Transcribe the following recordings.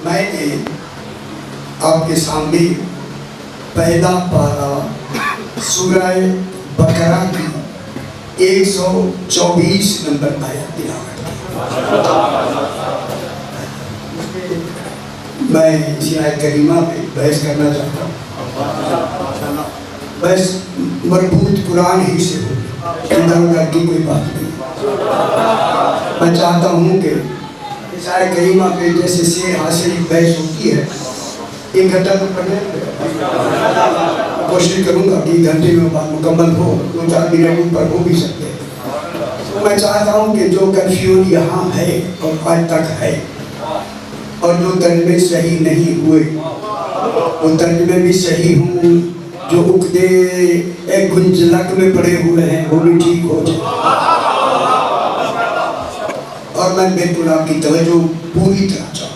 मैंने आपके सामने पहला पारा सूरह बकरा की 124 नंबर आयत तिलावत की। मैं इसी आयत करीमा पे बहस करना चाहता हूँ। बस मरबूत कुरान ही से हो, इधर उधर की कोई बात नहीं। मैं चाहता हूँ कि इस आयत करीमा पे जैसे शेर हासिल बहस होती है, 1 घंटा तो पढ़ने कोशिश करूँगा कि घंटे में बात मुकम्मल हो, 2-4 मिनट पर हो भी सकते हैं। तो मैं चाहता हूँ कि जो कंफ्यूजन यहाँ है और आज तक है, और जो तर्जमे सही नहीं हुए वो तर्जमे भी सही हों, जो उक्दे एक गुंजलक में पड़े हुए हैं वो भी ठीक हो जाए। और मैं बिल्कुल आपकी तवज्जो पूरी तरह चाहूँ।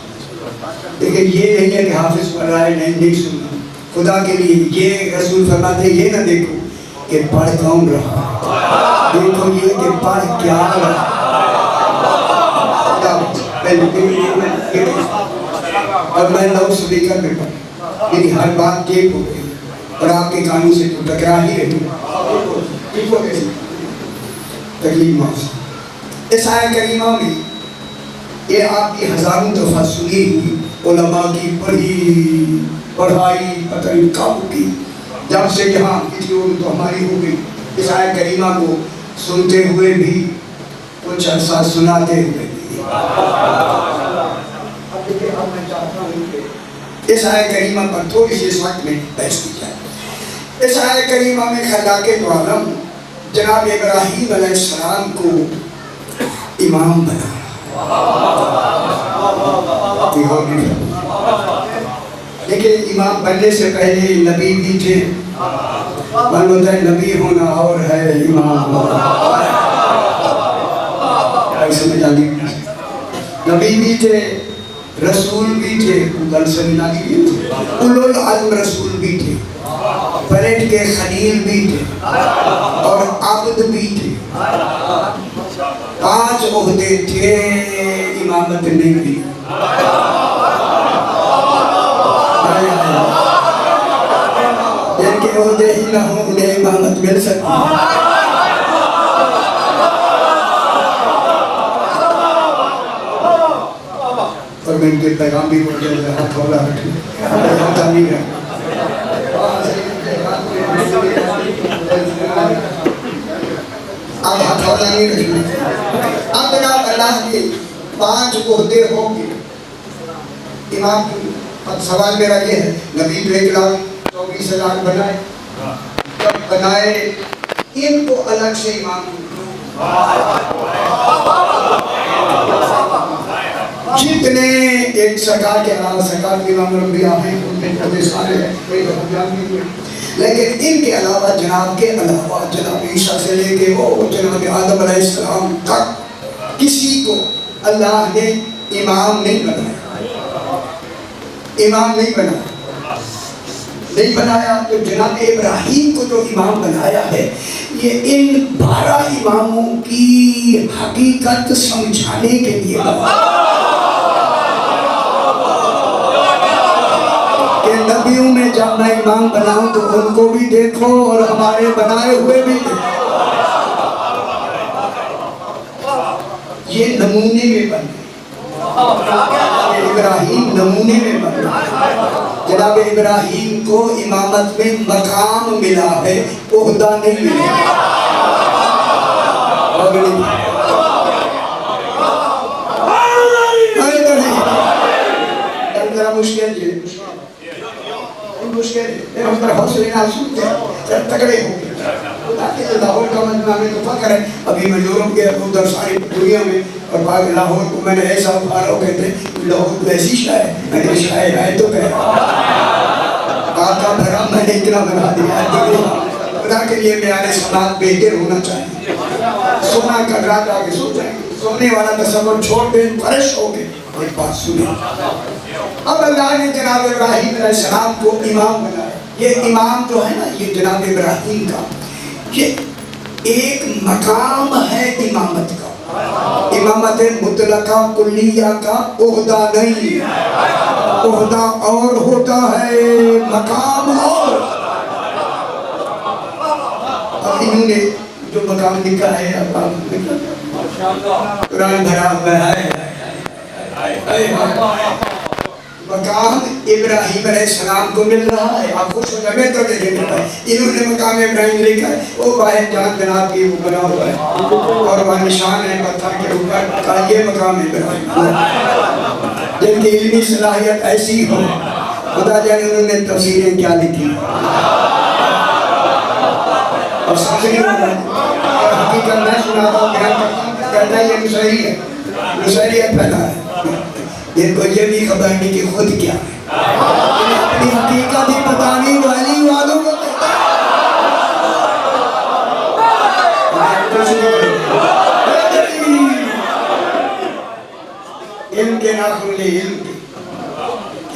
लेकिन ये नहीं है कि हाफिज पढ़ रहा है नहीं सुनना। खुदा के लिए ये रसूल फरमाते ये ना देखो कि पढ़ कौन रहा, देखो ये कि पढ़ क्या रहा। और मैं लाउड स्पीकर में मेरी हर बात टेप हो गई और आपके कानों से तो टकरा ही रही तकलीफ माफ। इस आयत करीमा में ये आपकी हजारों दफा सुनी हुई उलमा की पढ़ाई पता नहीं कब की, जब से यहाँ की थी तो हमारी हो गई। इस आयत करीमा को सुनते हुए भी कुछ अर्सा सुनाते हुए भी। इस आयत करीमा पर थोड़ी सी इस वक्त में बहस की जाए। इस आयत करीमा में खलाके तो आलम जनाब इब्राहीम अलैहिस्सलाम को इमाम बना। देखिए, इमाम बनने से पहले नबी भी थे। मालूम है नबी होना और है इमाम होना, नबी भी थे, रसूल भी थे, उलुल अज़्म रसूल भी थे, पलट के खलील भी थे और आबद भी थे। 5 ओहदे थे, इमामत नहीं दी। जिनके ओहदे ही ना हो उन्हें इमामत मिल सकती है। और मैं इनके पैगाम भी बोल रहा हाथ खोला नहीं है। अब हथौड़ा नहीं रखना। अब जनाब अल्लाह के 5 ओहदे होंगे इमाम। अब सवाल मेरा ये है, नबी तो 1,24,000 बनाए, जब बनाए इनको अलग से इमाम जितने एक सरकार के अलावा सरकार के इमाम रबिया हैं उनके सारे हैं, लेकिन इनके अलावा जनाब के अलावा जनाब ईसा से लेके वो जनाब आदम अलैहिस्सलाम तक किसी को अल्लाह ने इमाम नहीं बनाया, इमाम नहीं बनाया। तो जनाब इब्राहीम को जो इमाम बनाया है, ये इन 12 इमामों की हकीकत समझाने के लिए कि नबियों में जब मैं इमाम बनाऊं तो उनको भी देखो और हमारे बनाए हुए भी देखो। ये नमूने में बने, इब्राहीम नमूने में बना। जनाब इब्राहीम को इमामत में मकाम मिला है, ओहदा नहीं मिला। मुश्किल तगड़े हो गए। लाहौर का मजमा में तो फकर है। अभी मैं यूरोप गया उधर सारी दुनिया में, और लाहौर को मैंने ऐसा उखाड़ा कहते लाहौर को ऐसी शायर, मैंने शायर है तो कह भरा मैंने इतना बना दिया। खुदा के लिए मेरे समाज बेहतर होना चाहिए। सोना का रात आगे सो जाएंगे, सोने वाला तस्वर छोड़ दें, फर्श हो गए। एक बात सुनिए, अब अल्लाह ने जनाब इब्राहीम अलैहिस्सलाम को इमाम बनाया। ये इमाम जो है ना, ये जनाब इब्राहीम का ये एक मकाम है इमामत का, इमामत मुतलका कुल्लिया का ओहदा नहीं। ओहदा और होता है, मकाम और। अब इन्होंने जो मकाम लिखा है कुरान भरा हुआ है, मकाम इब्राहिम अलैहिस्सलाम को मिल रहा है। आप खुश हो जाए तो देखेंगे इन्होंने मकाम इब्राहिम लिखा है, वो बाहर जान जनाब की वो बना हुआ है और वहाँ निशान है पत्थर के ऊपर का, ये मकाम इब्राहिम। जिनकी इल्मी सलाहियत ऐसी हो, खुदा जाने उन्होंने तफसीरें क्या लिखी और समझ नहीं हकीकत मैं सुनाता हूँ, कहता है ये मुसैरियत पैदा है। इनको ये भी खबर नहीं कि खुद क्या है, अपनी हकीकत ही बताने वाली वालों को इनके नाखून ले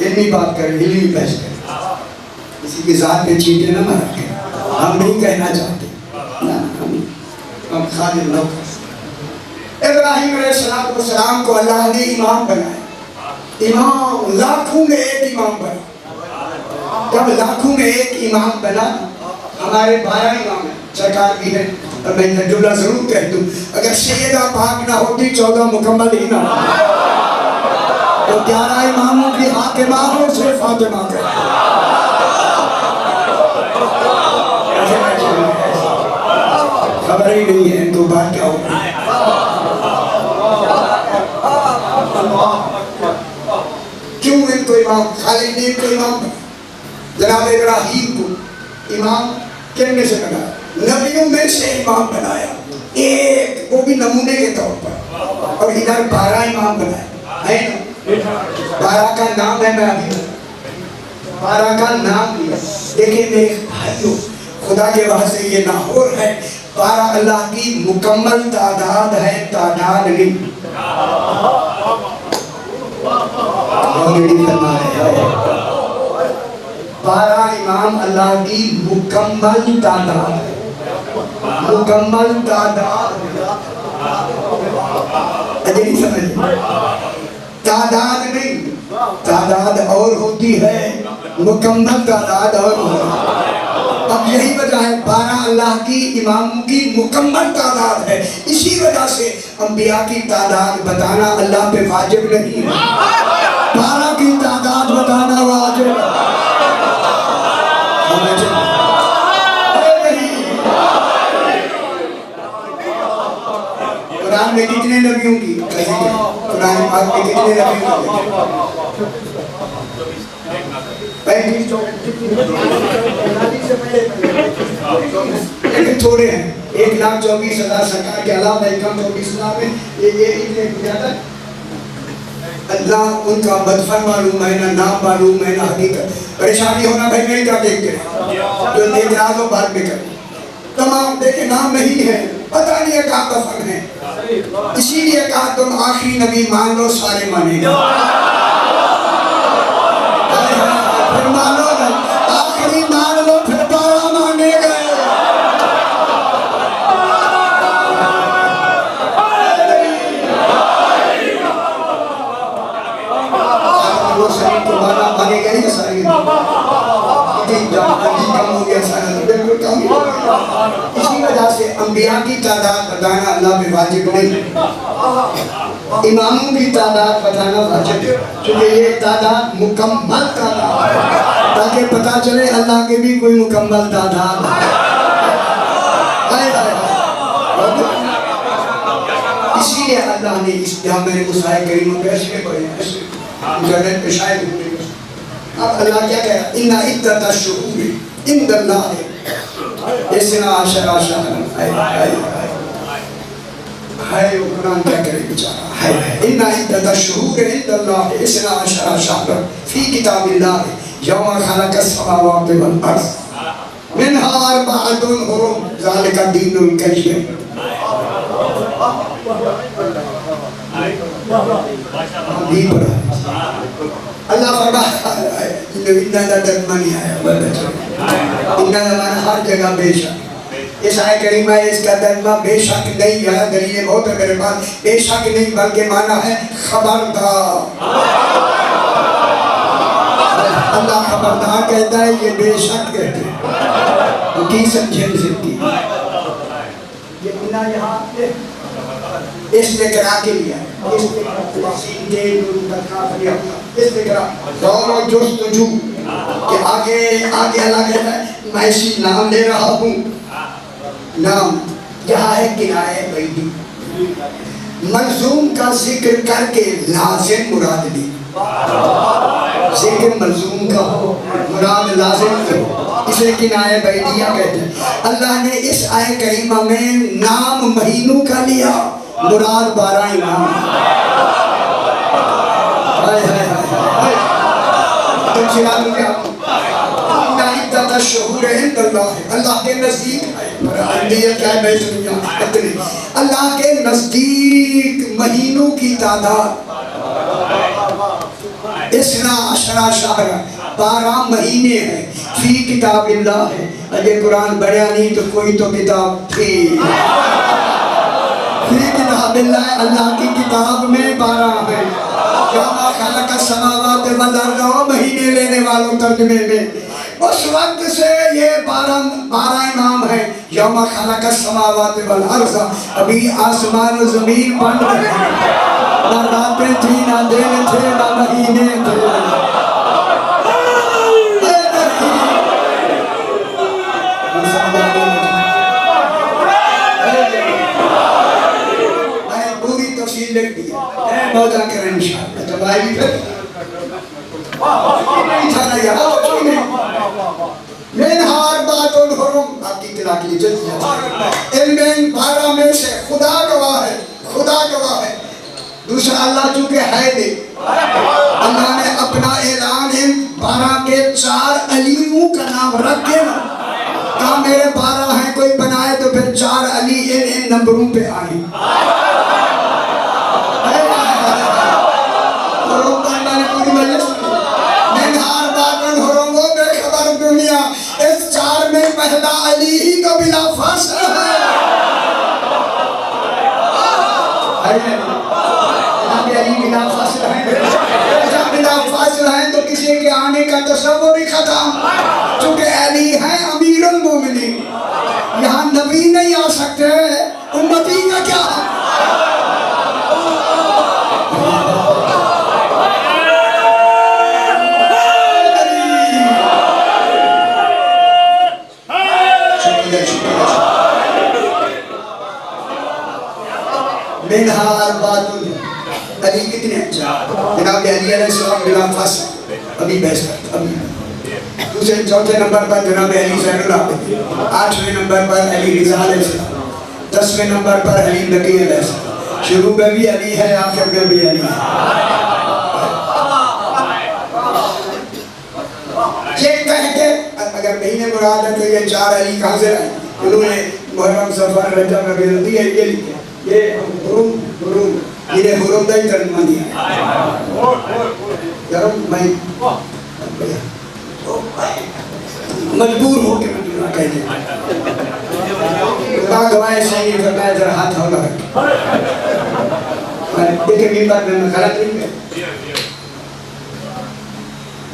इल्मी बात करें, इल्मी बहस करें, किसी की जात पे चीटे ना मारा के। हम नहीं कहना चाहते ना, हम खाली लोग। इब्राहिम अलैहिस्सलाम को अल्लाह ने इमाम बनाया, इमाम लाखों में एक इमाम बना। जब लाखों में एक इमाम बना, हमारे 12 इमाम है, सरकार भी है, और मैं जुमला जरूर कह दूं, अगर सैयदा पाक ना होती 14 मुकम्मल ही ना, तो 11 इमामों की हाकिमा हो सिर्फ फातिमा का। खबर ही नहीं है तो बात क्या होगी। क्यों इनको इमाम खाली नहीं को इमाम, जनाब इब्राहिम को इमाम किसने से बनाया? नबियों में से इमाम बनाया एक, वो भी नमूने के तौर पर। और इधर 12 इमाम बनाए है ना, 12 का नाम है, मैं अभी 12 का नाम लिया। देखिए मेरे भाइयों, खुदा के वास्ते ये लाहौर है, 12 अल्लाह की मुकम्मल तादाद है, तादाद नहीं। 12 इमाम अल्लाह की मुकम्मल तादाद, मुकम्मल तादाद। नहीं समझ, तादाद नहीं, तादाद और होती है, मुकम्मल तादाद और होती है। अब यही वजह है 12 अल्लाह की इमामों की मुकम्मल तादाद है। इसी वजह से अंबिया की तादाद बताना अल्लाह पे वाजिब नहीं है, 12 की तादाद बताना वाजिब है। कुरान में कितने नबियों की, कुरान पाक में कितने नबियों की? लेकिन थोड़े हैं, 1,24,000 सरकार के अलावा 1,24,000 में ये इतने ज्यादा। अल्लाह उनका बदफन मालूम है ना, नाम मालूम है ना, हकीकत। परेशानी होना भाई मेरी क्या देखते हैं, जो देख रहा तो बात में कर तमाम देखे नाम नहीं है, पता नहीं है कहाँ दफन है। इसीलिए कहा तुम आखिरी नबी मान लो, सारे मानेंगे। फिर मानो ना, आखिरी मान लो, फिर 12 मानेंगे। वो शरीर को माना मानेगा ही सारी, कम हो गया सारा, बिल्कुल कम। इसी वजह से अंबिया की तादाद बताना अल्लाह पे वाजिब नहीं, इमामों की तादाद बताना वाजिब है, क्योंकि ये तादाद मुकम्मल तादाद है, ताकि पता चले अल्लाह के भी कोई मुकम्मल तादाद है। इसीलिए अल्लाह ने इस मेरे मुसाए करीम में ऐसे पढ़े, इंटरनेट पे शायद। अब अल्लाह क्या कह रहा है, इन्ना इद्दत शुहूर इंदल्लाह इस्ना अशरा शहरन। हाय वो कुरान क्या करे बेचारा, हाय इन्ना इद्दत शुहूर इंदल्लाह इस्ना अशरा शहरन फी किताबिल्लाह यौमा खलक़स समावाति वल अर्ज़ मिनहा अर्बअतुन हुरुम ज़ालिका दीनुल क़य्यिम। अल्लाह हर जगह बेशक, इस आयत करीमा इसका तर्जुमा बेशक नहीं है, दलील बहुत है मेरे पास, बेशक नहीं बल्कि माना है खबरदार। खबरदार कहता है ये बेशक कहते हैं तो की समझे की ये बिना यहाँ इसने करा के लिया दौड़ो जुस्तजू कि आगे आगे अल्लाह कहता है मैं इसी नाम ले रहा हूँ। नाम यहाँ है किराए बैठी मंजूम का जिक्र करके लाजिम मुराद ली। जिक्र मंजूम का हो मुराद लाजिम हो, इसे किनाए बैठिया कहते हैं। अल्लाह ने इस आय करीमा में नाम महीनों का लिया, मुराद 12 इमाम। हाय हाय हाय तो चिरा दूंगा अल्लाह के नजदीक अल्लाह के नजदीक महीनों की तादाद इसना अशरा शहर 12 महीने हैं। फी किताबिल्लाह है, अगर कुरान बढ़िया नहीं तो कोई तो किताब थी। फी किताबिल्लाह अल्लाह की किताब में 12 है। महीने लेने वालों तर्जुमे में उस वक्त से ये 12 इमाम है। यौमा खलक़ समावात वल अर्ज़, अभी आसमान और जमीन बन रहे हैं, ना रातें थी ना दिन थे ना महीने थे। मैं पूरी तफसील लिख दी है, मौजा करें इंशाअल्लाह। जब आएगी फिर आपकी तिला के लिए इनमें 12 में से खुदा गवाह है, खुदा गवाह है। दूसरा अल्लाह चूंकि है नहीं, अल्लाह ने अपना ऐलान इन 12 के 4 अलियों का नाम रख के कहा मेरे 12 हैं, कोई बनाए तो फिर 4 अली इन नंबरों पे आए। इस 4 में पहला अली ही का बिला फासला है। बिला फासला है तो किसी के आने का तस्वर ही खत्म। चूंकि अली है अमीरुल मोमिनीन, यहाँ नबी नहीं आ सकते, उम्मती का क्या। अली कितने जनाब अली अलैहिस्सलाम बिला फासला अभी बहस करते। अभी दूसरे चौथे नंबर पर जनाब अली ज़ैनुल आबिदीन, 8वें नंबर पर अली रिज़ा अलैहिस्सलाम, 10वें नंबर पर अली नकी अलैहिस्सलाम। शुरू में भी अली है, आखिर में भी अली है। ये कह के अगर महीने मुराद है तो ये 4 अली कहाँ से आए? उन्होंने मुहर्रम सफर रजब रबीउल अव्वल ये हुरुम ये हुरुम का ही तर्जुमा दिया है। मैं मजबूर हो के मैं कह दिया गवाए सही करना जरा हाथ हौला रख देखे भी बात में गलत नहीं है।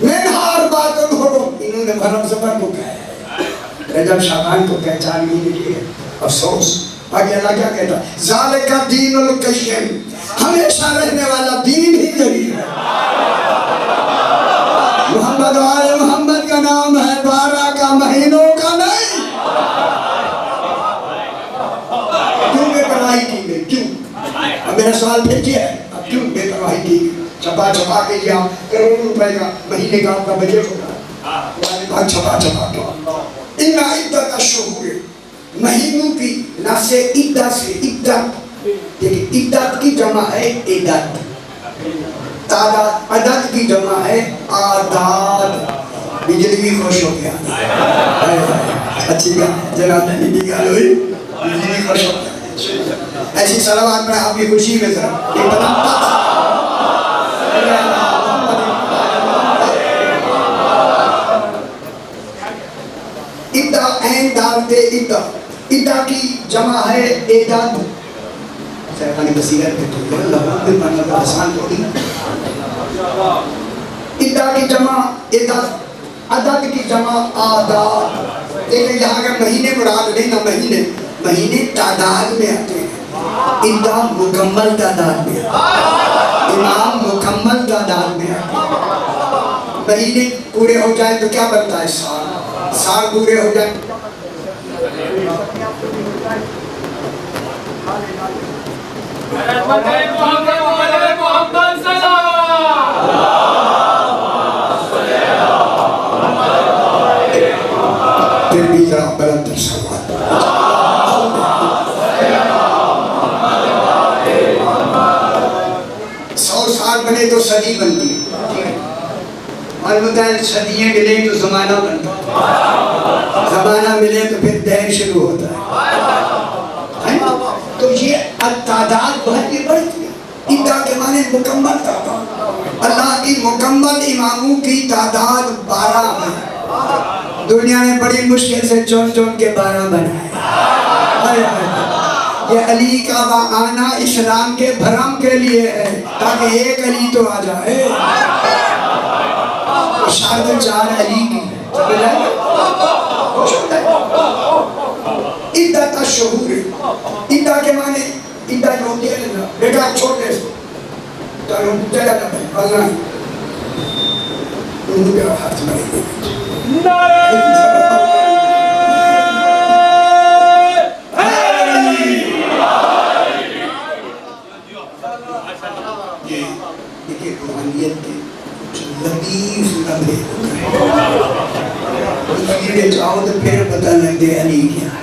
मैं हर बात को इन्होंने मुहर्रम सफर को कहा है, रजब शाबान को कहा, 4 महीने की है। अफसोस आगे अल्लाह क्या कहता है? ज़ालिका दीनुल क़य्यिम, हमेशा रहने वाला दीन ही यही है। मोहम्मद वाले मोहम्मद का नाम है, 12 का महीनों का नहीं। क्यों बेपरवाही की गई? क्यों? अब मेरा सवाल फिर किया है, अब क्यों बेपरवाही की? छपा के दिया करोड़ों रुपए का महीने का आपका बजट होगा, छपा के इन्ना इद्दत अश्शुहूर, महीनों की ना से इद्दत से इद्दत। देखिए इद्दत की जमा है इद्दत, तादाद, अदद की जमा है आदाद। बिजली भी खुश हो गया, अच्छी बात जनाब ने निकाल हुई, बिजली भी खुश हो गया। ऐसी सलावत में आपकी खुशी में जरा इद्दा ऐन दालते इद्दा, इद्दा की जमा है एदाद। सरकारी बसीरत पे तो लफ्ज़ मतलब आसान थोड़ी। इद्दा की जमा एदाद, अदद की जमा आदाद। लेकिन यहाँ अगर महीने मुराद नहीं ना, महीने तादाद में आते हैं, इमाम मुकम्मल तादाद में, इमाम मुकम्मल तादाद में आते हैं। महीने पूरे हो जाए तो क्या बनता है? साल। साल पूरे हो जाए फिर भी जरा बुलंद सवाल। 100 साल बने तो सदी बनती है, और बताए सदियाँ मिले तो जमाना बनता है, जमाना मिले तो फिर दहर शुरू होता है। तो ये तादाद बढ़ती बढ़ती है। इब्दा के माने मुकम्मल तादाद। अल्लाह की मुकम्मल इमामों की तादाद 12 है। दुनिया ने बड़ी मुश्किल से चुन के 12 बनाए। ये अली का आना इस्लाम के भरम के लिए है, ताकि एक अली तो आ जाए। शायद 4 अली की इद्दा का शहूर। इद्दा के माने इद्दा जो होती है ना, बेटा छोटे से तो चला जाता है, वरना उनके हाथ में जाओ तो फिर पता लग गया अली क्या है।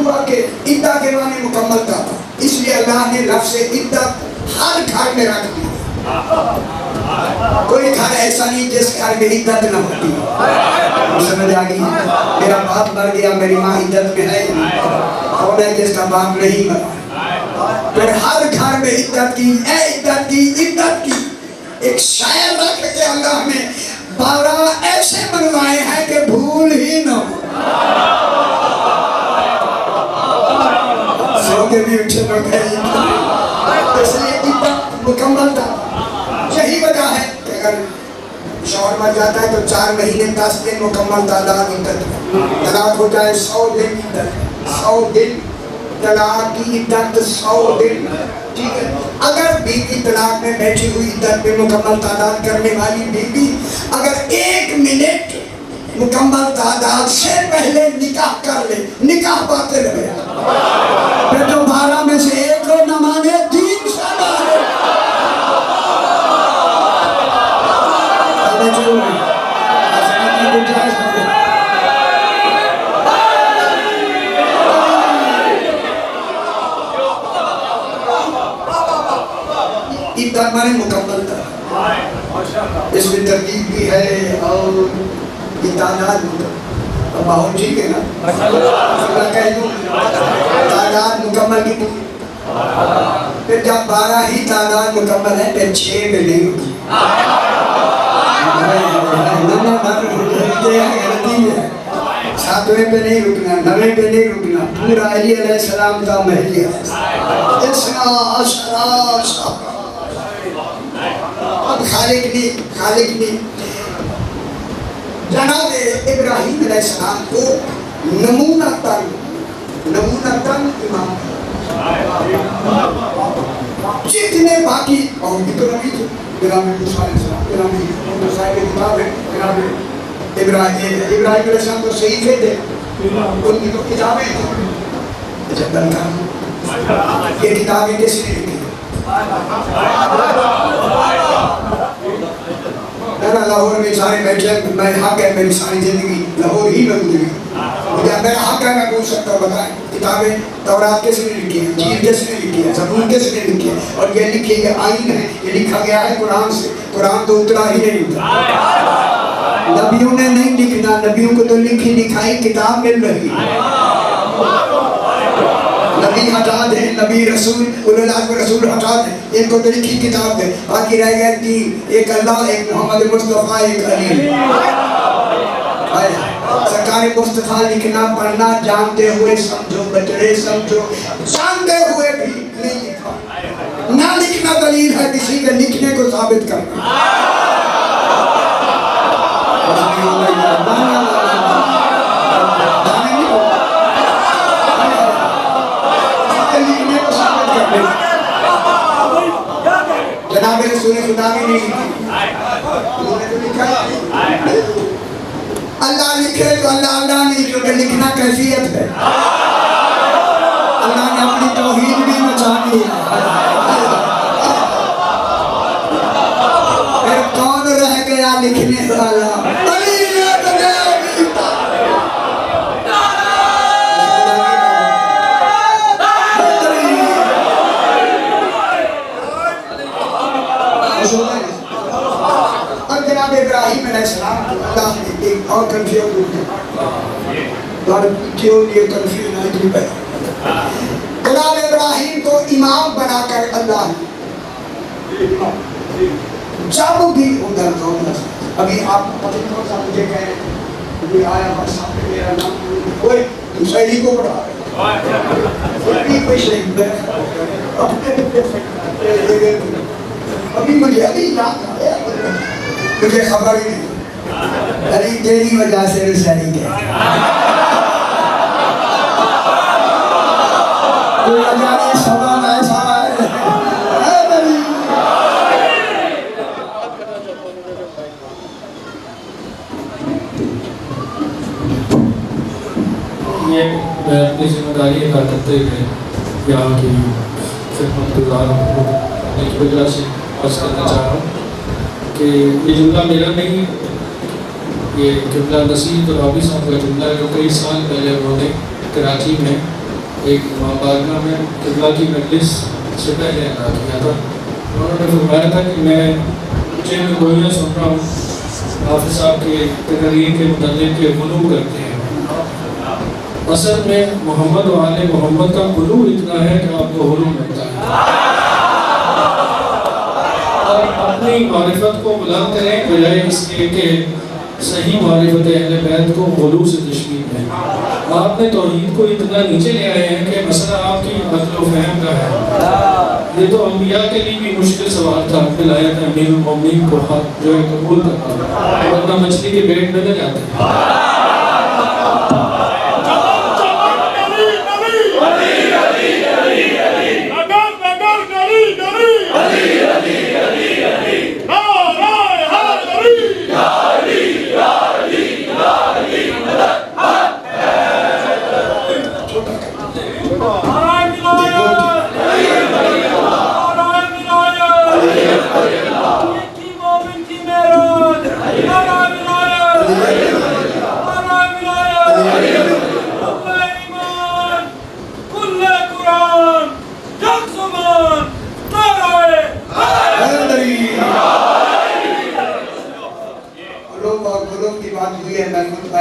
हुआ कि इद्दा के माने मुकम्मल था, इसलिए अल्लाह ने लफ्ज़ इद्दा हर घर में रख दिया। कोई घर ऐसा नहीं जिस घर में इद्दत न होती। समझ आ गई? मेरा बाप मर गया, मेरी माँ इद्दत में है, कौन है जिसका बाप नहीं मरा? फिर हर घर में इद्दत की, इद्दत की, इद्दत की। एक शायर रख के अल्लाह ने 12 ऐसे बनवाए हैं कि भूल ही न हो। सोते भी उठे लोग हैं, इसलिए इद्दत मुकम्मल था। यही वजह है कि अगर शौहर मर जाता है तो 4 महीने 10 दिन मुकम्मल तादाद इद्दत। तलाक हो जाए 100 दिन इद्दत, 100 दिन तलाक की इद्दत, 100 दिन। ठीक है, अगर बीवी तलाक में बैठी हुई इद्दत में मुकम्मल तादाद करने वाली बीवी अगर 1 मिनट मुकम्मल तादाद से पहले निकाह कर ले, निकाह बातिल है। फिर तो 12 में से 1 को न माने, 3 से माने। इद्दत माने मुकम्मल था, इसमें तरकीब भी है और तादाद बहुत ठीक है ना। तादाद मुकम्मल की, फिर जब 12 ही तादाद मुकम्मल है फिर 6 में नहीं होगी। 7वें पे नहीं रुकना, 9वें पे नहीं रुकना, पूरा अली अलैहिस्सलाम का महलिया। अब खालिक ने जनाब इब्राहिम अलैहिस्सलाम को नमूना तन इमाम, जितने बाकी और भी तो नबी थे, इब्राहिम अलैहिस्सलाम तो शहीद थे, उनकी तो किताबें थी। ये किताबें किसने लिखी? लाहौर में सारे बैठे, मैं हक है मेरी सारी जिंदगी लाहौर ही में गुजरी, मेरा हक है मैं पूछ सकता हूँ। बताएं किताबें तौरात किसने लिखी है, इंजील किसने लिखी है, ज़बूर किसने लिखी है? और ये लिखी है आईन है, ये लिखा गया है कुरान से। कुरान तो उतरा ही नहीं था, नबियों ने नहीं लिखना, नबियों को तो लिखी लिखाई किताब मिल रही है। नबी हटाद है, नबी रसूल रसूल हटाद है, इनको तो लिखी किताब है। बाकी रह गए 3, एक अल्लाह, एक मोहम्मद मुस्तफ़ा, एक अली। सरकार मुस्तफ़ा लिखना पढ़ना जानते हुए समझो, बचड़े समझो, जानते हुए भी नहीं लिखा। ना लिखना दलील के लिखने को साबित करना। लिखने को साबित करना। जनाब रसूल खुदा ने नहीं लिखी, उन्होंने तो लिखा अल्लाह लिखे तो अल्लाह नहीं, क्योंकि लिखना कैफियत है। अल्लाह ने अपनी तौहीद भी मचानी है। फिर कौन रह गया लिखने वाला? और जनाब इब्राहिम अलैहिस्सलाम अल्लाह ने एक और कंफ्यूज क्यों ये कंफ्यूज है कि जनाब इब्राहिम को इमाम बनाकर अल्लाह जब भी उधर अभी आप मुझे कह रहे हैं आया बस सामने मेरा नाम कोई शहीद को पढ़ा अभी मुझे अभी याद आया, मुझे खबर ही नहीं। अरे तेरी वजह से सही है, सबब ऐसा है। ये मैं अपनी जिम्मेदारी अदा करते हुए यहाँ की खिदमतगुजार की वजह से अर्ज करना चाह रहा हूँ कि ये जुमला मेरा नहीं, ये जुमला नसीर तो राबी साहब का जुमला है, जो कई साल पहले उन्होंने कराची में एक बारगाह में जुमला की मजलिस से पहले अदा किया था। उन्होंने फरमाया था कि मैं चंद गोलियाँ सुन रहा हूँ, हाफिज़ साहब के तकरीर के मुतल्लिक़ के गुलू करते हैं। असल में मोहम्मद वाले मोहम्मद का गुलू इतना है कि आपको हुलू मिलता है। और अपनी मारिफत को बुलंद करें बजाय इसके कि सही मारिफत अहले बैत को गुलू से दुश्मनी है। आपने तौहीद को इतना नीचे ले आए हैं कि मसला आपकी अक्ल व फहम का है। ये तो अंबिया के लिए भी मुश्किल सवाल था कि लायक अमीरुल मोमिनीन को हक जो है कबूल करना, वरना मछली के पेट में न जाते हैं।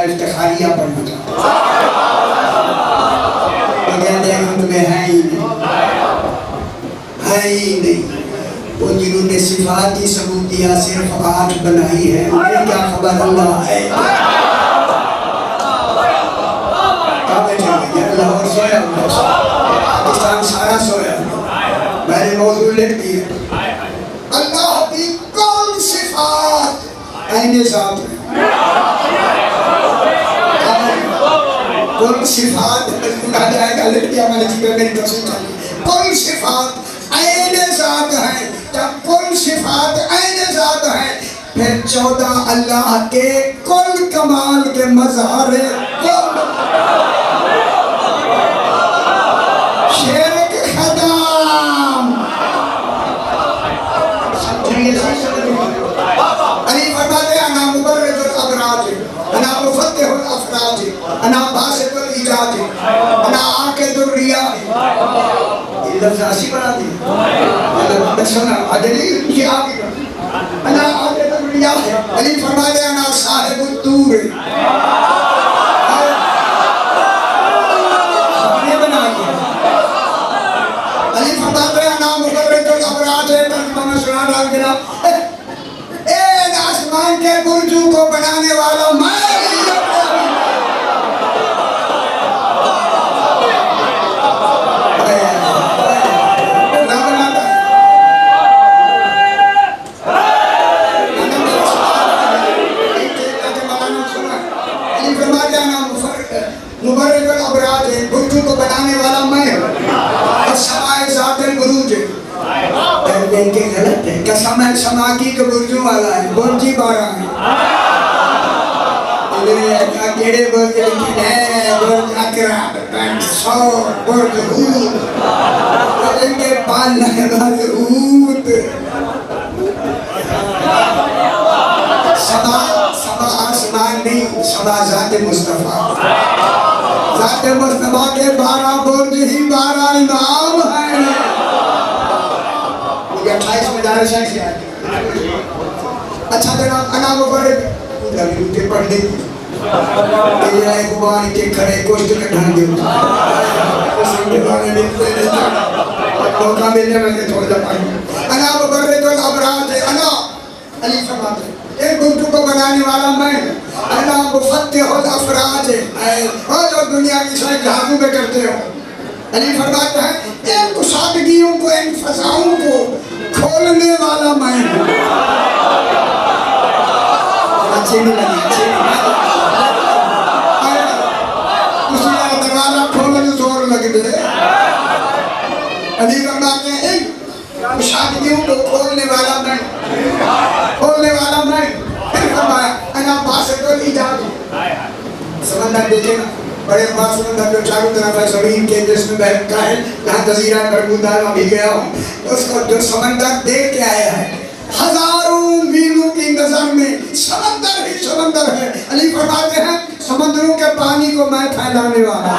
इफ्तिखारिया पढ़ना चाहता तुम्हें है ही नहीं, वो जिन्होंने सिफाती सबूतिया सिर्फ 8 बनाई है, उन्हें क्या खबर अल्लाह है। लाहौर सोया, पाकिस्तान सारा सोया, मैंने मौजूद लिख दिया। अल्लाह की कौन सिफात ऐने ज़ात है, कुल सिफात कहा जाएगा, लड़कियां मैंने जीवन में तफसील चली। कुल सिफात ऐने ज़ात है, जब कुल सिफात ऐने ज़ात है, फिर 14 अल्लाह के कुल कमाल के मज़हर शेर के खदाम अली फरमाते अना मुबर्रिजुल अबराज, अना मुफत्तिहुल अफराज, अना बासितुल इजाज, अना आकिदुर रिया। ये लफ्ज़ ऐसी बना दी मतलब सुना अदली की आगे अना आकिदुर रिया। अली फरमाते अना साहिबुत तूर, ये बना दिया। अली फरमाते अना मुबर्रिजुल अबराज, तर्जुमा में सुना डाल देना आसमान के बुर्जों को बनाने वाला मैं। है समाकी के बुर्जू वाला है, बुर्जी 12 है। केड़े बुर्ज लिखे हैं, बुर्ज अकरा, सौर, बुर्ज हूत, इनके पाल वाले हूत। समा आसमान नहीं, समा ज़ात मुस्तफा। ज़ात मुस्तफा के 12 बुर्ज ही 12 इमाम हैं। 28 में दारा शाह से आए। अच्छा जनाब अना मुबारक के पढ़ने की ये कुबान के खड़े कोष्ठ के ढंगे उसके बारे में मौका मिलने में थोड़ा पढ़ी। अना मुबारक तो अबराज है। अना अली फरमाते एक गुफ्तु को बनाने वाला मैं, अना मुफत्तिहुल अफराज है। और जो दुनिया की सारी जादू में करते हो, अली फरमाते हैं इन कुशादगियों को, इन फसाओं को खोलने वाला मैं हूँ। अच्छी नहीं लगी, अच्छी नहीं। उसी दरवाजा खोलने में जोर लग गए। अली फरमाते हैं इन कुशादगियों को खोलने वाला मैं, खोलने वाला मैं। फिर फरमाया अना बासितुल इजाद। समंदर देखे ना, बड़े बड़ा समंदर जो चारों तरफ है, ज़मीन के जिसमें बहता है, जहाँ जजीरा बरमूदा में भी गया हूँ, उसको जो समंदर देख के आया है, हजारों मीलों की नजर में समंदर ही समंदर है। अली फरमाते हैं समंदरों के पानी को मैं फैलाने वाला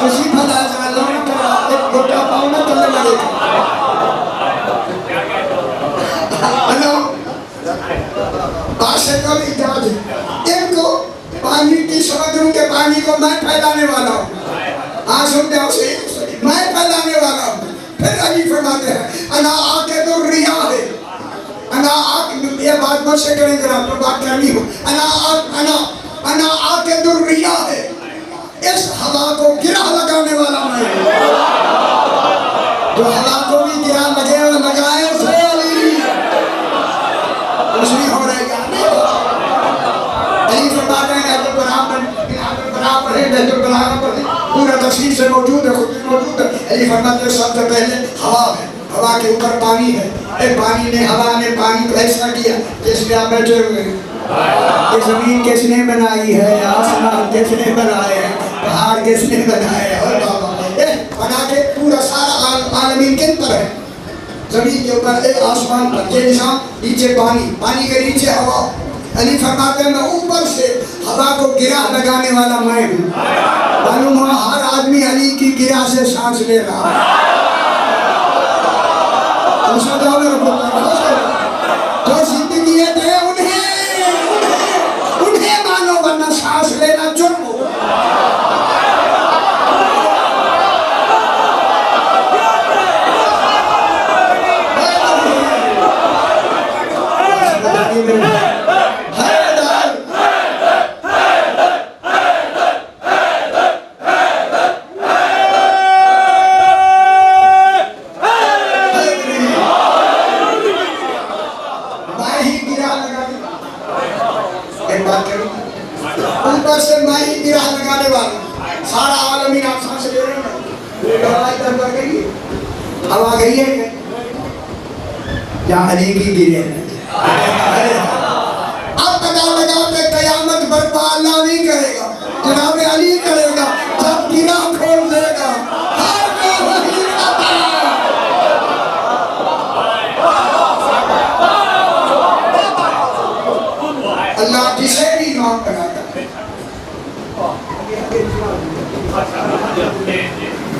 उसी फैला एक गोटा पाँव न चलने लगेगा। बासितुल इजाद, इनको पानी की समुद्रों के पानी को मैं फैलाने वाला हूँ। हाँ सुनते हो से मैं फैलाने वाला हूँ। फिर अली फरमाते हैं अना आके तो रिया है। अना आके, ये बात मुझसे करेंगे आपको बात करनी हो। अना आके तो रिया है। इस हवा को गिरा लगाने वाला मैं हूँ। जो हवा को भी गिरा लगे और लगाए उसे अली कुछ नहीं हो रहा है। अली फरमाते हैं बराबर है, बराबर है, पूरा तस्वीर से मौजूद है, खुद मौजूद है। अली फरमाते हैं सबसे पहले हवा है, हवा के ऊपर पानी है। पानी ने, हवा ने पानी को ऐसा किया जिसमें आप बैठे हुए हैं। ये जमीन किसने बनाई है, आसमान किसने बनाए हैं, पहाड़ किसने बनाए हैं, और बाबा बना के पूरा सारा आलमीन किन पर है, जमीन के ऊपर, आसमान पर के निशान, नीचे पानी, पानी के नीचे हवा। अली फरमाते हैं मैं ऊपर से हवा को गिरा लगाने वाला मैं हूँ। मालूम हुआ हर आदमी अली की गिरा से सांस ले रहा है। जो जिंदगी है उन्हें मानो, वरना सांस लेना जुर्म हो। ऊपर से मैं ही गिरा लगाने वाला, सारा आलम आप सांस ले रहे हैं। हवा गई है जहाँ अली की गिरे। अब पता लगा कि कयामत बर्पा अल्लाह नहीं करेगा, जनाब अली करेगा। जब गिरा खोल देगा, अल्लाह जिसे भी माफ कराता है।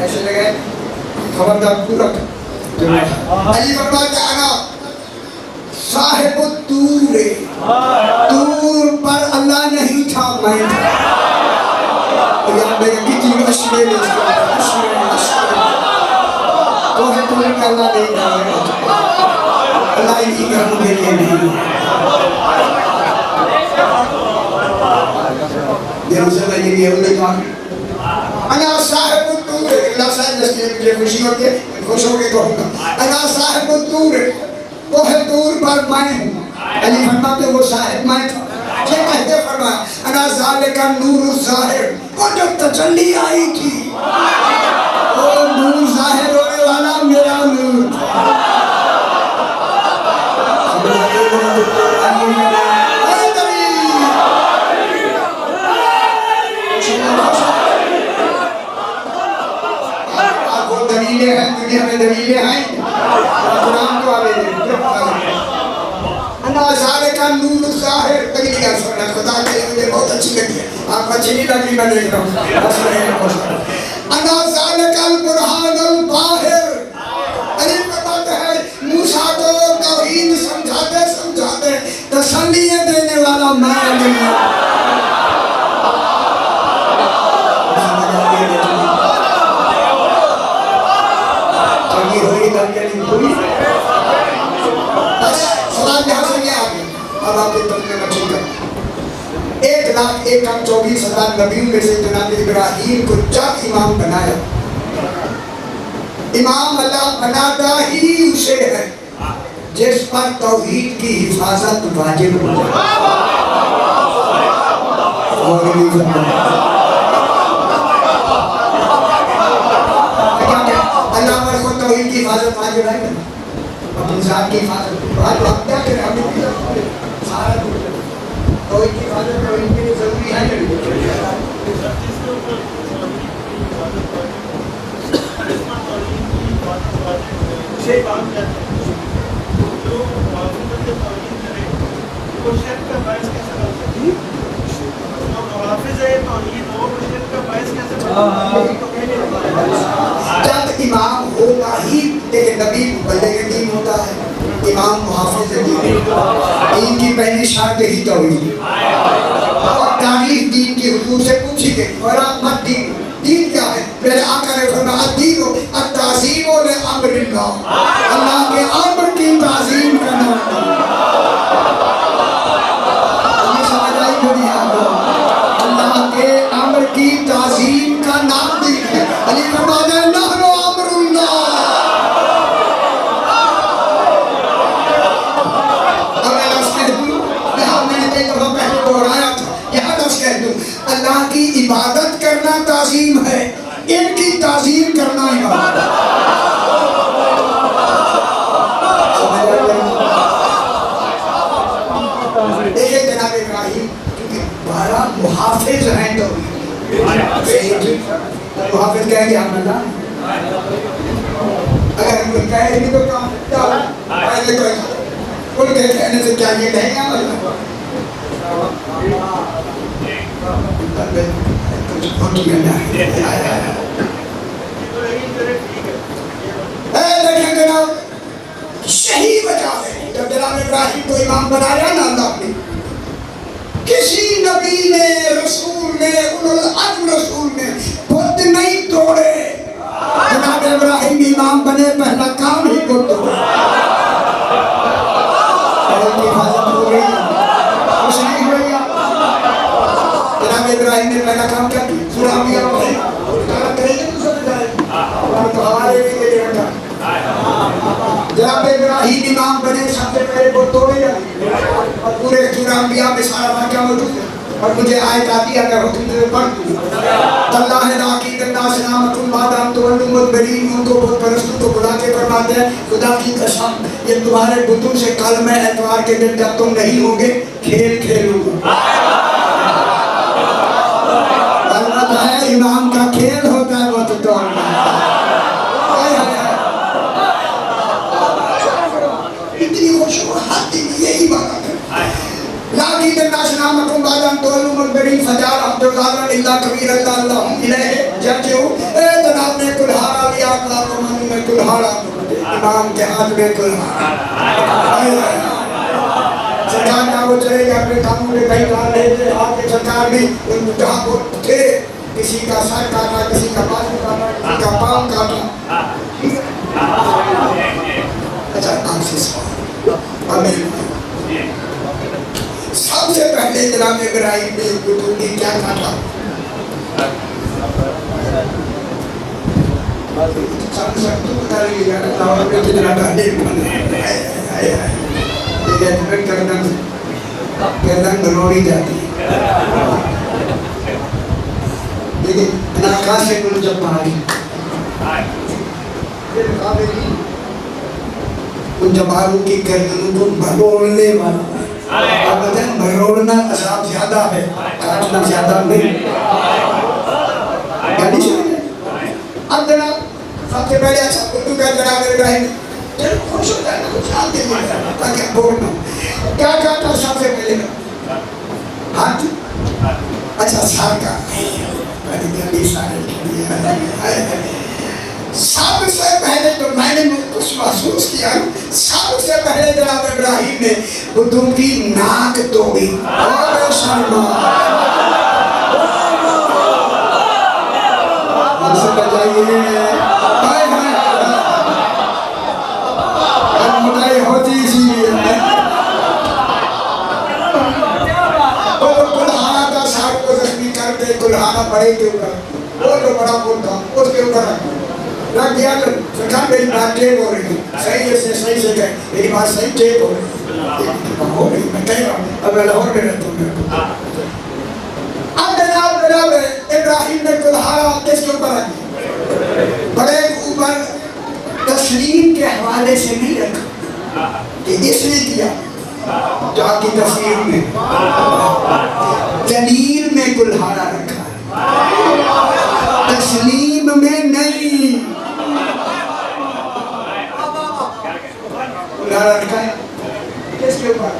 ऐसे लगे खबरदार पूरा। अली फरमाते हैं साहिब तूर, तूर पर अल्लाह नहीं था, मैं था। यार मेरे कितनी अशरे में तो है तूर का अल्लाह नहीं था, अल्लाह ही का मुझे लिए नहीं। अना साहिब तूर, अल्लाह साहिब जिसके मुझे खुशी होती है, खुश होके कहूँगा अना साहिब तूर, वो है तूर पर मैं हूँ। अली फरमाते वो साहिब मैं था। ये कहते फरमाया अना ज़ालिका नूर ज़ाहिर, वो जो तजल्ली आई थी वो है रोने वाला मेरा नूर। दलीलें हैं, दुनिया में दलीलें हैं, कुरान को आगे अनाज़ारे का नूर ज़ाहिर। तगड़ी सुनना, खुदा के मुझे बहुत अच्छी लगी है, आप अच्छी नहीं लग रही, मैं देख रहा हूँ। अनाज़ारे का बुरहानुल बाहिर। अरे बताते हैं मूसा को तौहीद समझाते समझाते तसल्लियाँ देने वाला मैं नहीं हूँ। अब आपके तर्जुमे में ठीक है। 1,01,24,000 नबियों में से जनाब इब्राहीम को जब इमाम बनाया, इमाम अल्लाह बनाता ही उसे है जिस पर तौहीद की हिफाजत वाजिब हो जाए। अल्लाह पर को तौहीद की हिफाजत वाजिब है, अपनी जात की हिफाजत। आज आप क्या करें, हमें सारा तौहीद की हिफाजत तो इनके लिए जरूरी है। जब इमाम होगा ही, लेकिन नबी बल्ले दीन होता है, इमाम मुहाफिज दीन। दीन की पहली शर्त ही तौहीद और तारीफ दीन की हुजूर से पूछी गई, और आप मत दीन दीन क्या है? मेरे आका ने फरमाया दीन अत-ताज़ीम व अम्रिल्लाह, अल्लाह के अम्र की ताज़ीम करना। समझ आई मेरी आपको? अल्लाह के अम्र की ताज़ीम का नाम दीन है। अली फरमाते हैं नहनु अम्रुल्लाह। अब मैं लफ्ज़ कह दूं, यहाँ मैंने कई दफ़ा पहले दोहराया था, यहाँ लफ्ज़ कह दूं, अल्लाह की इबादत करना ताज़ीम है, इनकी ताज़ीम करना इबादत। देखिए जनाब इब्राहीम क्योंकि 12 मुहाफिज हैं, तो मुहाफिज कहेंगे हम अल्लाह, अगर हम कोई कहे नहीं तो क्या उनके कहने से क्या ये कहेंगे हम अल्लाह? देखें जनाब, सही वजह है जब जनाब इब्राहीम को इमाम बनाया ना अल्लाह ने, किसी नबी ने, रसूल ने, उलुल अज़्म रसूल ने बुत नहीं तोड़े। जनाब इब्राहीम इमाम बने, पहला काम ही बुत तोड़ा। हिफाजत हो गई, कुछ नहीं हो गया। जनाब इब्राहीम ने पहला काम क्या किया? सूरह अंबिया पढ़ी, करेंगे तो समझ आएगी, तो हमारे लिए रखा। जनाब इब्राहीम इमाम बने, सबसे पहले वो तोड़े जाए, और पूरे सूरह अंबिया में सारा वाक़या मौजूद है। और मुझे आयत आती है, अगर हुक्म से पढ़ दूँ, तल्लाह लाकी तन्नास नामतुल बादाम तो मुदबरीन, उनको बहुत परस्तों को बुला के फरमाते हैं खुदा की कसम, ये तुम्हारे बुतों से कल मैं एतवार के दिन जब तुम नहीं होगे खेल खेलूंगा। अलबत्ता है इमाम का खेल होता है वो तो तोड़ना। इतनी खुशबूत यही बात है। लाकी तन्नास नामतुल बादाम तो मुदबरीन फजार अब्दुल्लाह इल्ला कबीर अल्लाह इलैहि जर्जू। ए जनाब ने कुल्हाड़ा लिया, अल्लाह को मालूम है कुल्हाड़ा, इमाम के हाथ में कुल्हाड़ा। सरकार ना वो चले गए अपने कामों में, कहीं कहाँ ले गए आपके सरकार भी उन जहाँ को थे, किसी का सर काटा, किसी का बाजू काटा, किसी का पाँव काटा। अच्छा आपसे सवाल, सबसे पहले जनाब इब्राहीम ने बुतों ने क्या काटा? गर्दन गलोड़ी जाती है, लेकिन आकाश से जब पहाड़ी उन जमालों की गर्दनों को भरोड़ने वाला है। आप बताएं, भरोड़ना अजाब ज्यादा है, काटना ज्यादा नहीं। अब जनाब सबसे पहले अच्छा उर्दू का जनाब इब्राहिम खुश हो जाना, कुछ आते नहीं ताकि बोलना क्या काटा सबसे पहले हाथ। अच्छा सार का सबसे पहले तो मैंने कुछ महसूस किया, सबसे पहले जनाब इब्राहिम ने बुद्धों की नाक तोड़ी। और शर्मा होती इसीलिए कुल्हाड़ा पड़े के ऊपर वो जो बड़ा पुल था उसके ऊपर रख दिया। तो सरकार मेरी बात टेप हो रही है, सही से कहे मेरी बात सही टेप हो रही है, मैं कह रहा हूँ। अब मैं लाहौर में रहता हूँ। अब जनाब इब्राहिम ने कुल्हाड़ा किसके ऊपर रख दिया? बड़े ऊपर तस्लीम के हवाले से नहीं रखा कि इसलिए किया जाकी तस्वीर में जलील में कुल्हाड़ा रखा है, तस्लीम में नहीं। कुल्हाड़ा रखा है किसके ऊपर?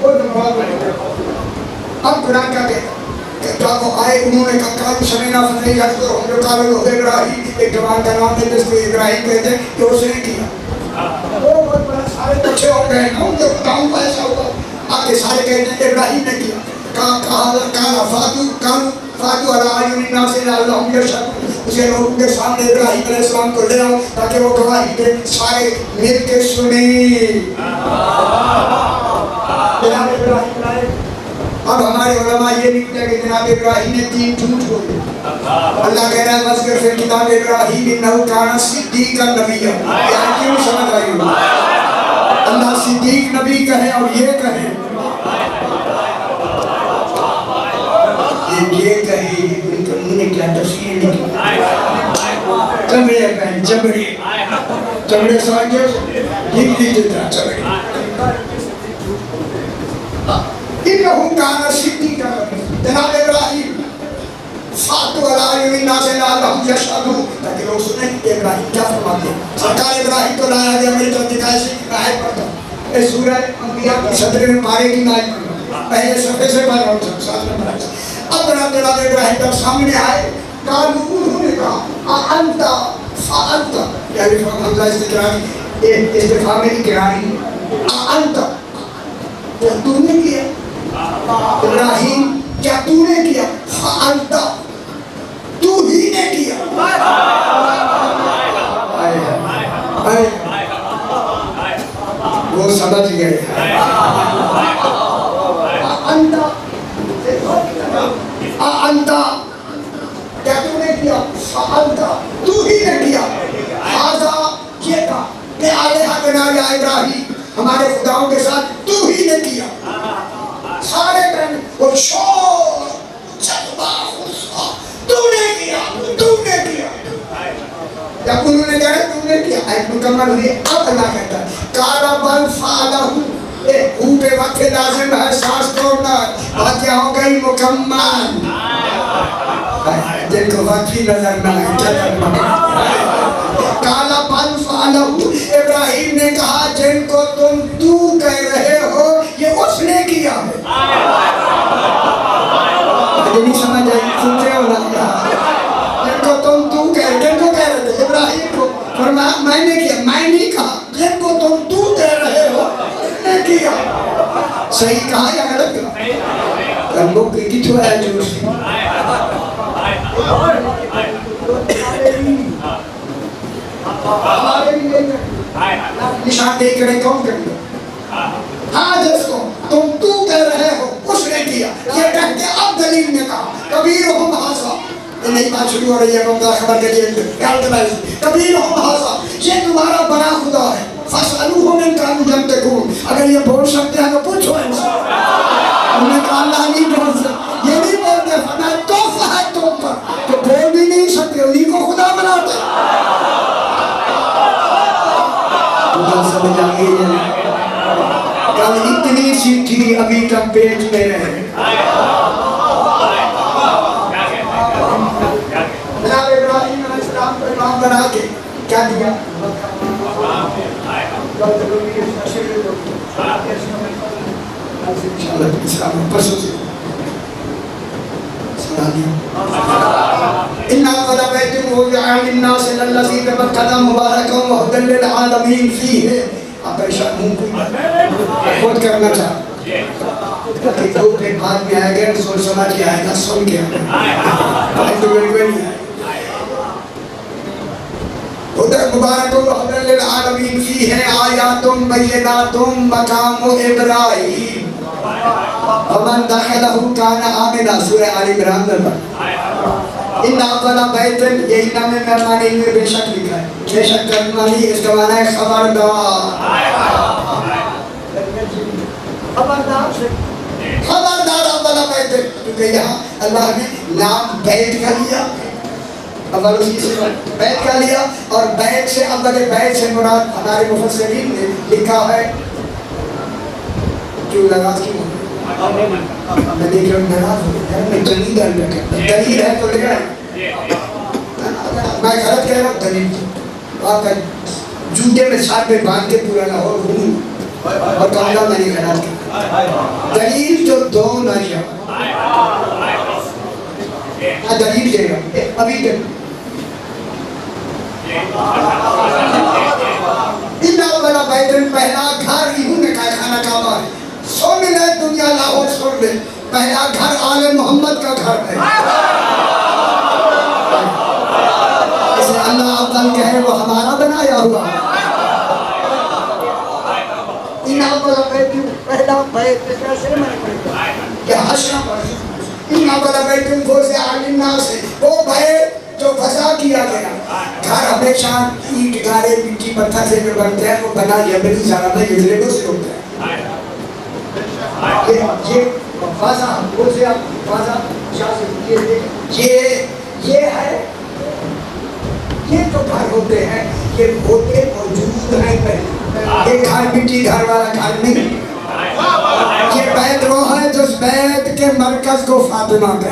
अब कुरान का कहता को आए, उन्होंने कहा समीना फजली हम जो काबिल हो इब्राहिम, एक जवान का नाम है जिसको इब्राहिम कहते हैं, कि उसने किया। वो बहुत बड़ा सारे बच्चे हो गए ना, उनके गाँव का ऐसा हुआ आगे सारे कहते हैं इब्राहिम ने किया। उसे लोगों के सामने इब्राहिम अलैहिस्सलाम को ले आओ ताकि वो गवाही दे, सारे मिल के सुने। अब हमारे उलमा ये निकले कि जनाब इब्राहिम ने 3 झूठ बोले। अल्लाह कह रहा है मज़कर फिल किताब इब्राहिम इन्नहु काना सिद्दीक़न नबिय्या। यार क्यों समझ आई? अल्लाह सिद्दीक नबी कहे और ये कहे, ये कहे उन्होंने क्या तस्वीर लिखी? चमड़े पहन चमड़े समझो लिख लीजिए चमड़े। इन्नहु काना सिद्दीक़न नबिय्या। जनाब इब्राहिम फातु अला युमिन्ना से लाहम यशहदू, ताकि लोग सुने कि इब्राहिम क्या फरमाते हैं। सरकार इब्राहिम तो लाया गया मेरी तरफ दिखाई से आयत पढ़ता इस सूरह अंबिया की 17वें पारे की आयत पहले सफे से पढ़ रहा हूं, साथ में पढ़ा। अब जनाब इब्राहिम जब सामने आए, कालू उन्होंने कहा अंता फाअंता, यानी हमला इस्तिक़रारी इस्तिफ़हाम में इक़रारी, अंता क्या तूने किया इब्राहिम, क्या तूने किया? फाअंता तू ही ने किया। वो समझ गए। अंता क्या तूने किया? फाअंता तू ही ने किया। हाज़ा ये कहा कि आलिहा बना या इब्राहिम, हमारे खुदाओं के साथ तू ही ने किया। सारे कहने वो शोर जज्बा गुस्सा, तूने किया। जब उन्होंने कहा तूने किया, आयत मुकम्मल हुई। अब अल्लाह कहता है काला बल फालहू, ऊपे वक्त लाजिम है सांस छोड़ना, बातें हो गई मुकम्मल। जिनको वक्त ही नजर ना आए काला बल फालहू, इब्राहिम ने कहा जिनको तुम तू कह रहे हो ये उसने किया है। नहीं समझ आई? सुनते हो ना? जिनको तुम तू कह रहे थे इब्राहिम को, फरमाया मैंने किया, मैं नहीं कहा। जिनको तुम तू कह रहे हो उसने किया। सही कहा या गलत कहा? लोग क्रिकेट हुआ है जो निशान देख रहे कौन करेगा? हाँ जिसको तुम तू कह रहे हो उसने किया। ये कह के अब दलील ने कहा कबीर हो हासा, नई बात शुरू हो रही है खबर के लिए। कबीर हो हासा, ये तुम्हारा बड़ा खुदा है। फसलू हो में कानू जमते को, अगर ये बोल सकते हैं तो पूछो इनसे। उन्होंने कहा अल्लाह नहीं बोल सकते, ये नहीं बोलते फरमाया तोहफा है तुम पर, तो बोल भी नहीं सकते, उन्हीं को खुदा बनाते। बात समझ आ गई है? कल इतनी सी थी, अभी तक पेट में रहे। इब्राहिम अलैहिस्सलाम को इमाम बना के क्या दिया? परसों से सुना दिया। इन्ना क़द बैतुल वुज़अ लिन्नास लल्लज़ी बबक्कता मुबारकन व हुदल लिल आलमीन फीहि। आप परेशान हूँ खुद करना चाह कि दो के बाद में आएगा सोच समझ के आएगा, सुन के आएगा तो बिल्कुल नहीं आएगा। उधर मुबारक व हुदल लिल आलमीन फीहि आयातुम बय्यिनातुम मकाम इब्राहीम वमन दखलहु काना आमिना। सूरह आल इमरान में इन्ना क़द बैतुल, यही नाम में मेहमानी में बेशक लिखा है, बेशक करमानी इसका माना है खबरदार। खबरदार से खबरदार अव्वल बैत, क्योंकि यहाँ अल्लाह ने नाम बैत का लिया, अव्वल उसी से बैत का लिया, और बैत से अव्वल बैत से मुराद हमारे मुफस्सिरीन ने लिखा है जो नाराज क्यों मैं देख रहा हूँ नाराज हो गया मैं दलील दलील है तो लेकर मैं गलत कह रहा हूँ दलील आपका जूते में साथ में बांध के पूरा लाहौर घूमूं और कहूँगा मैंने गलत किया। दलील जो दो ना दलील देगा अभी तक इन्ना वाला बैतुल, पहला घर इहू ने कहा खाना काबा है। सुन ले दुनिया लाहौर सुन ले, पहला घर आले मोहम्मद का घर है। इसे अल्लाह अव्वल कहे वो हमारा बनाया हुआ। इन्ना वाला बैतुल, पहला बैत कैसे मैंने क्या हशरा पर इन्ना वाला बैतुल वुज़अ लिन्नास, वो बैत जो फसा किया गया। घर हमेशा ईंट गारे मिट्टी पत्थर से जो बनते हैं वो बना लिया बिल्कुल सारा में इसलिए वो से होता है। ये फसा वो से आप फसा ये है, ये तो घर होते हैं, ये होते मौजूद हैं पहले। ये घर मिट्टी घर वाला घर नहीं, ये बैत वो है जो बैत के मरकज को फातिमा कहते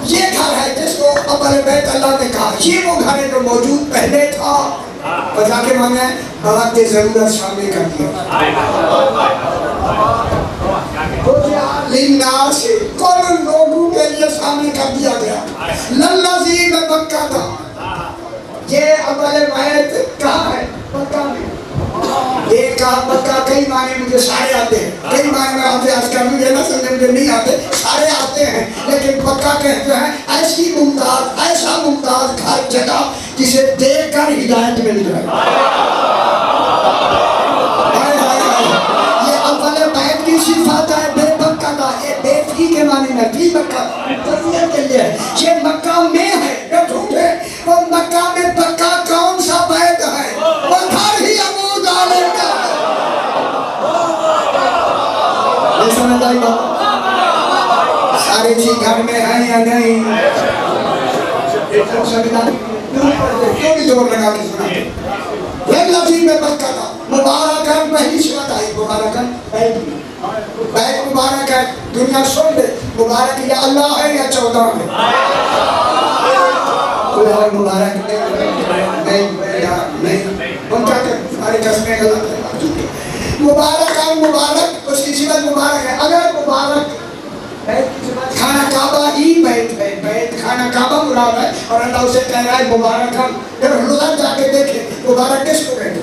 ये घर है जिसको अव्वल बैत अल्लाह ने कहा। ये वो घर है जो मौजूद पहले था, बजा के माने बाबा की जरूरत शामिल कर दिया। से कौन लोगों के लिए शामिल कर दिया गया। लल्लज़ी में मक्का था, ये अव्वल बैत कहाँ है? मक्का में। एक कहा मक्का, कई माने मुझे सारे आते हैं, कई माने में आते आजकल मुझे ना समझे मुझे नहीं आते, सारे आते हैं, लेकिन मक्का कहते हैं ऐसी मुमताज, ऐसा मुमताज घर जगह जिसे देखकर हिदायत मिल जाए। ये अव्वल बैत की सिफात है बेमक्का का। ये बेफी के माने में भी मक्का तस्वीर के लिए ये मक्का में है जो झूठ है। वो मक्का में पक्का कौन सा बैत है? वो घर ही अबू तालिब का। ये समझ आई बात? सारे चीज घर में है या नहीं? क्यों भी जोर लगा के सुनाते? लल्लज़ी में मक्का था, मुबारकन पहली सिफत आई, मुबारकन बैत मुबारक है। दुनिया सुन ले, मुबारक या अल्लाह है या 14 है? कोई और मुबारक नहीं, हम क्या करें? सारे कस्में गलत है। मुबारक है, मुबारक उसकी सिफत मुबारक है। अगर मुबारक खाना काबा ही बैत है, बैत खाना काबा मुराद है, और अल्लाह उसे कह रहा है मुबारक हम। जब हुलूदान जाके देखे मुबारक किसको कहते?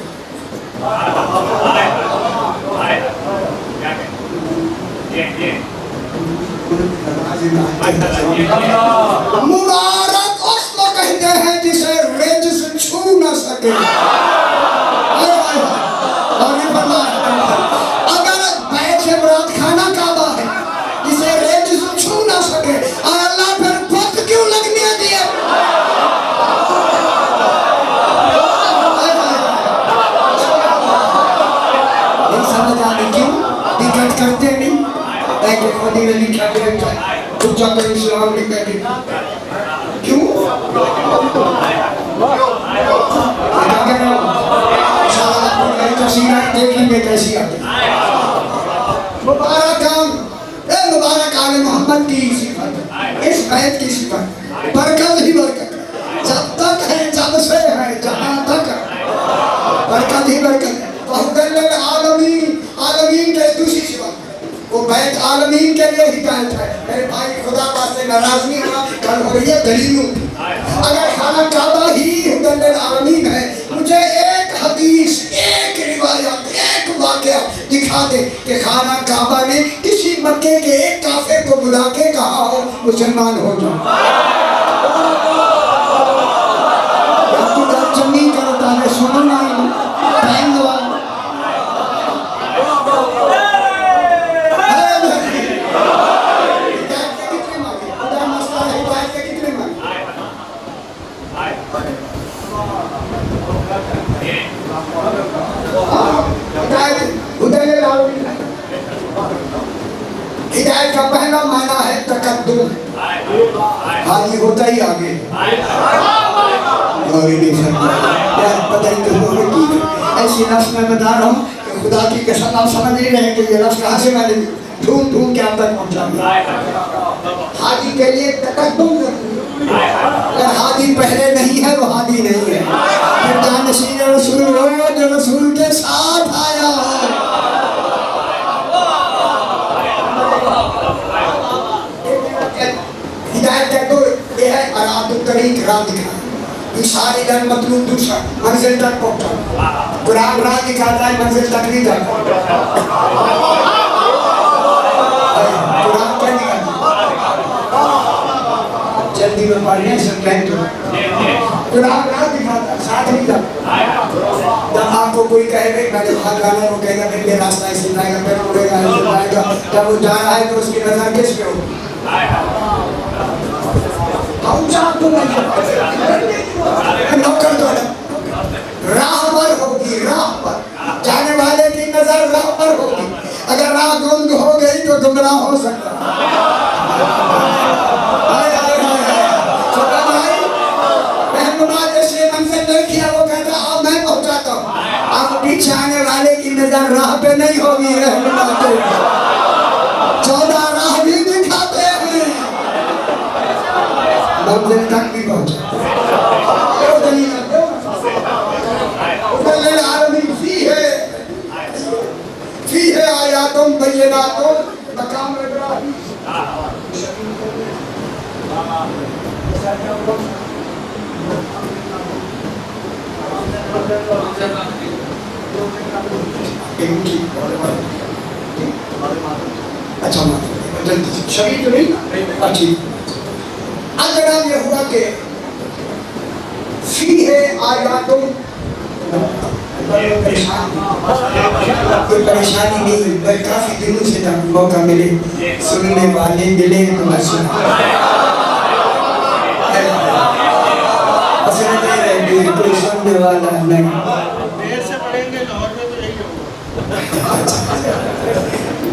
मुबारक उसको कहते हैं जिसे रिज्क छू न सके। अगर बैत से मुराद खाना काबा है जिसे रिज्क छू न सके, और अल्लाह फिर बुत क्यों लगने दिए? समझ आने क्यों दिक्कत करते नहीं? इस्लाम नहीं कहते क्यों? देखेंगे कैसी आती मुबारक आले मोहम्मद की सिफत, इस बैत की सिफत, बरकत ही बरकत, जब तक है, जब से है, जहाँ तक बरकत ही बरकत। आलमीन के दूसरी सिफत, वो बैत आलमीन के लिए हिदायत है। मेरे भाई खुदा वास्ते नाराज नहीं होना, कल हो रही है दलील। अगर खाना काबा ही हुदल आलमीन है, मुझे एक हदीस, एक रिवायत, एक वाकया दिखा दे कि खाना काबा ने किसी मक्के के एक काफिर को बुला के कहा हो मुसलमान हो जाओ। जमीन करता है सुनना हिदायत का पहला माना है तकद्दुम, हाजी होता ही आगे। पता ही ऐसी नफ्स में बता रहा हूँ कि खुदा की कसम आप समझ नहीं रहे कि ये नफ्स कहाँ से मैंने ढूंढ के आप तक पहुँचा। हाजी के लिए तकद्दुम, अगर हादी पहले नहीं है वो हादी नहीं है। जानशीन रसूल जो रसूल के साथ आया हिदायत है तो ये है अरादुल तरीक राह दिखाना, इशारे दर मतलूब दूसरा मंजिल तक पहुंचा। कुरान राह दिखाता है, मंजिल तक नहीं जाता। कुरान क्या दिखाता जल्दी में पढ़ने से तो कुरान राह दिखाता है, साथ नहीं जाता। जब आपको कोई कहे मैंने भाग जाना है, वो कहेगा ये रास्ता ऐसे जाएगा, फिर मुड़ेगा ऐसे जाएगा। जब वो जा रहा है तो उसकी नजर किस पे होगी? नौकर तो राह पर होगी, राह पर जाने वाले की नजर राह पर होगी। अगर राह गुम हो गई तो गुमराह हो सकता है। जैसे मंजिल नहीं किया वो कहता अब मैं पहुंचाता हूँ, अब पीछे आने वाले की नजर राह पे नहीं होगी। 14 राह भी दिखाते हैं, मंजिल तक भी पहुंचा। आयातुम बय्यिनातुम मकाम इब्राहीम। अच्छा शरीर तो नहीं अच्छी। अगर ये हुआ कि फीहे आयातुम, कोई परेशानी नहीं, काफी दिनों से मौका मिले, सुनने वाले मिले तो मैं सुना। कोई सुनने वाला नहीं।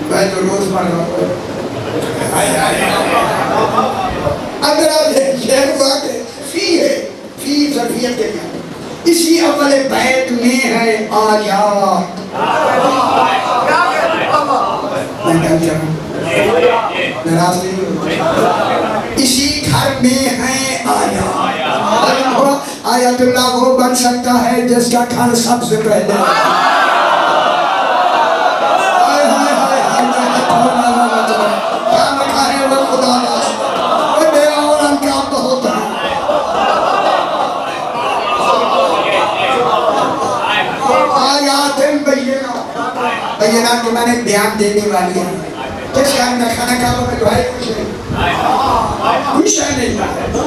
मैं तो रोज पढ़ रहा हूँ। अगर ये हुआ कि फी है, फी ज़रूरियत के लिए इसी अवले बैत में है आयात। इसी घर में है आयात। आयतुल्लाह वो बन सकता है जिसका घर सबसे पहले। क्या लिखा है वो खुदा बय्यिना के मैंने बयान देने वाली है। किस काम का खाना काबा में तो है कुछ नहीं, कोई शय नहीं,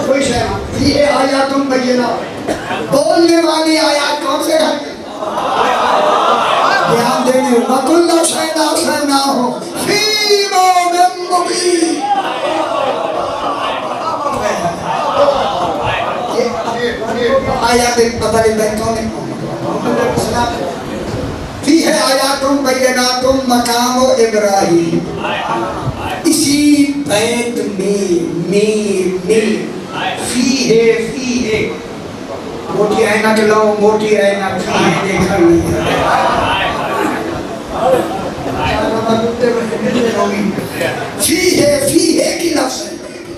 कोई शय नहीं। ये आयातुम बय्यिना, बोलने वाली आयात कौन से है? बयान देने वकुल्लु शैइन अहसयनाहु फी इमामिन मुबीन। आयात पता नहीं कौन है? फी है आयातुम बय्यिनातुम मकाम इब्राहीम। इसी बैत में फी है, फी है। वो ऐनक लो मोटी ऐनक देखा नहीं फी है की लफ्ज़ है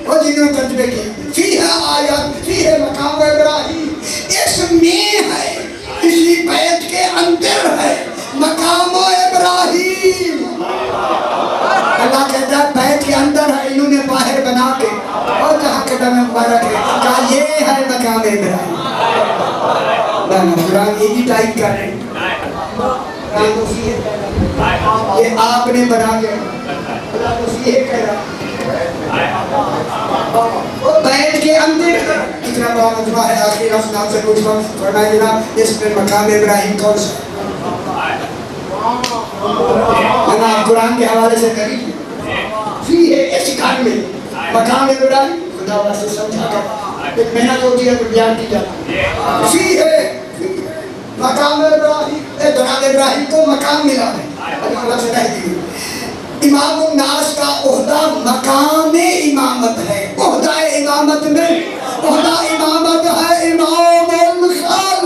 और जिन्होंने तर्जुमे किया फी है आयत फी है मकाम इब्राहिम इसमें है इसी बैत के अंदर है मकाम इब्राहिम अल्लाह कहता है बैत के अंदर है इन्होंने बाहर बना के और जहाँ कदम मुबारक है कहा ये है मकाम इब्राहिम कुरान यही टाइप कर रहे ये आपने बना के बैठ के अंदर कितना बड़ा मजमा है आखिरी लफ्ज़ नाम से पूछना फरमाया जनाब इसमें मकाम इब्राहिम कौन सा है कुरान के हवाले से करिए फी है इस घर में मकाम इब्राहिम खुदा वास्ते समझा कर एक मेहनत होती है तो ज्ञान की जाती है फी है मकाम इब्राहिम को मकाम मिला है अल्लाह से कह दी इमाम नास का ओहदा मकाम इमामत है ओहदा इमामत में ओहदा इमामत है इमामुल खल्क़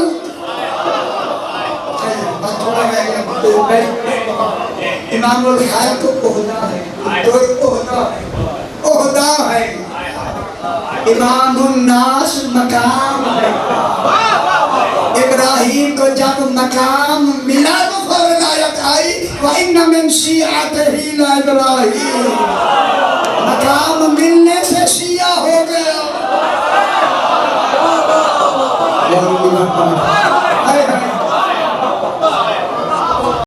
इमामुल खल्क़ ओहदा है तो ओहदा है इमामुन नास मकाम है इब्राहिम को जब मकाम मिला तो फरमायत आई व इन्न मिन शिअतिही इब्राहिम मकाम मिलने से शिया हो गया